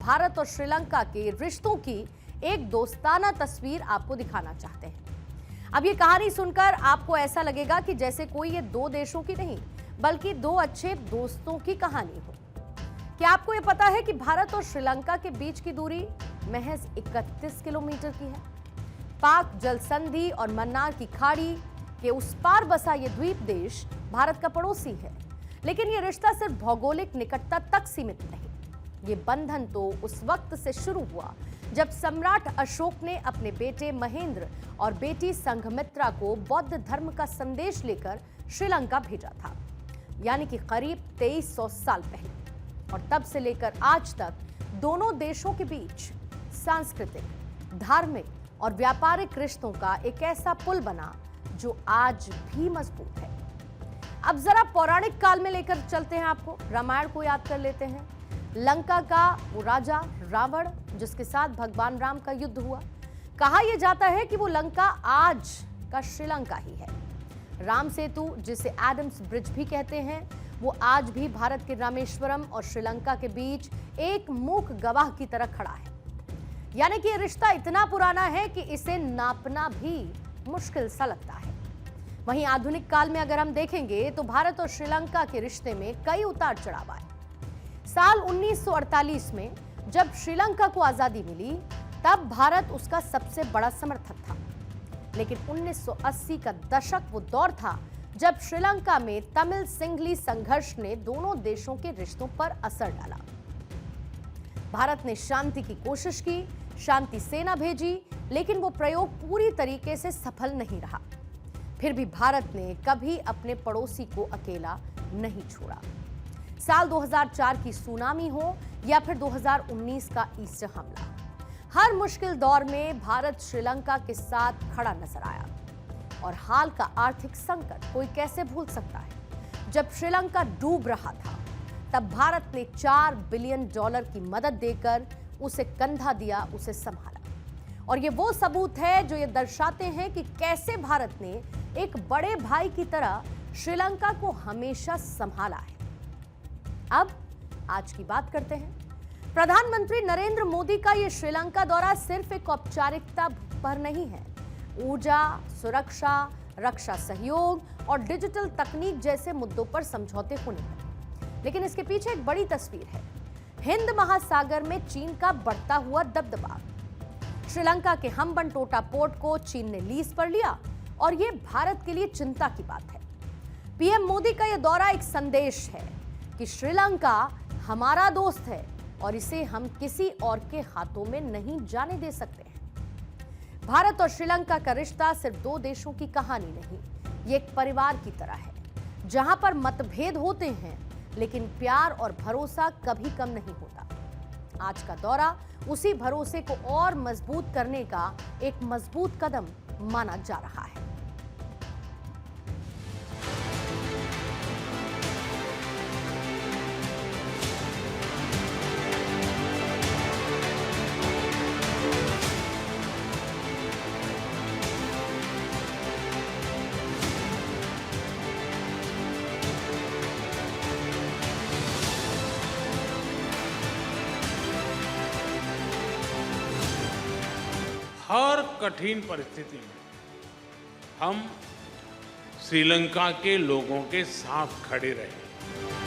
भारत और श्रीलंका के रिश्तों की एक दोस्ताना तस्वीर आपको दिखाना चाहते हैं। अब ये कहानी सुनकर आपको ऐसा लगेगा कि जैसे कोई ये दो देशों की नहीं बल्कि दो अच्छे दोस्तों की कहानी हो। क्या आपको ये पता है कि भारत और श्रीलंका के बीच की दूरी महज 31 किलोमीटर की है। पाक जल संधि और मन्नार की खाड़ी के उस पार बसा ये द्वीप देश भारत का पड़ोसी है, लेकिन ये रिश्ता सिर्फ भौगोलिक निकटता तक सीमित नहीं। ये बंधन तो उस वक्त से शुरू हुआ जब सम्राट अशोक ने अपने बेटे महेंद्र और बेटी संघमित्रा को बौद्ध धर्म का संदेश लेकर श्रीलंका भेजा था, यानी कि करीब 2300 साल पहले। और तब से लेकर आज तक दोनों देशों के बीच सांस्कृतिक, धार्मिक और व्यापारिक रिश्तों का एक ऐसा पुल बना जो आज भी मजबूत है। अब जरा पौराणिक काल में लेकर चलते हैं आपको। रामायण को याद कर लेते हैं। लंका का वो राजा रावण जिसके साथ भगवान राम का युद्ध हुआ, कहा यह जाता है कि वो लंका आज का श्रीलंका ही है। राम सेतु, जिसे एडम्स ब्रिज भी कहते हैं, वो आज भी भारत के रामेश्वरम और श्रीलंका के बीच एक मूक गवाह की तरह खड़ा है। यानी कि यह रिश्ता इतना पुराना है कि इसे नापना भी मुश्किल सा लगता है। वहीं आधुनिक काल में अगर हम देखेंगे तो भारत और श्रीलंका के रिश्ते में कई उतार चढ़ाव आए। साल 1948 में जब श्रीलंका को आजादी मिली तब भारत उसका सबसे बड़ा समर्थक था, लेकिन 1980 का दशक वो दौर था जब श्रीलंका में तमिल सिंघली संघर्ष ने दोनों देशों के रिश्तों पर असर डाला। भारत ने शांति की कोशिश की, शांति सेना भेजी, लेकिन वो प्रयोग पूरी तरीके से सफल नहीं रहा। फिर भी भारत ने कभी अपने पड़ोसी को अकेला नहीं छोड़ा। साल 2004 की सुनामी हो या फिर 2019 का ईस्टर हमला, हर मुश्किल दौर में भारत श्रीलंका के साथ खड़ा नजर आया। और हाल का आर्थिक संकट कोई कैसे भूल सकता है। जब श्रीलंका डूब रहा था तब भारत ने $4 बिलियन की मदद देकर उसे कंधा दिया, उसे संभाला। और ये वो सबूत है जो ये दर्शाते हैं कि कैसे भारत ने एक बड़े भाई की तरह श्रीलंका को हमेशा संभाला है। अब आज की बात करते हैं। प्रधानमंत्री नरेंद्र मोदी का यह श्रीलंका दौरा सिर्फ एक औपचारिकता पर नहीं है। ऊर्जा, सुरक्षा, रक्षा सहयोग और डिजिटल तकनीक जैसे मुद्दों पर समझौते होने लगे, लेकिन इसके पीछे एक बड़ी तस्वीर है। हिंद महासागर में चीन का बढ़ता हुआ दबदबा। श्रीलंका के हम्बनटोटा पोर्ट को चीन ने लीज पर लिया और यह भारत के लिए चिंता की बात है। पीएम मोदी का यह दौरा एक संदेश है कि श्रीलंका हमारा दोस्त है और इसे हम किसी और के हाथों में नहीं जाने दे सकते हैं। भारत और श्रीलंका का रिश्ता सिर्फ दो देशों की कहानी नहीं, ये एक परिवार की तरह है जहां पर मतभेद होते हैं लेकिन प्यार और भरोसा कभी कम नहीं होता। आज का दौरा उसी भरोसे को और मजबूत करने का एक मजबूत कदम माना जा रहा है। हर कठिन परिस्थिति में हम श्रीलंका के लोगों के साथ खड़े रहे।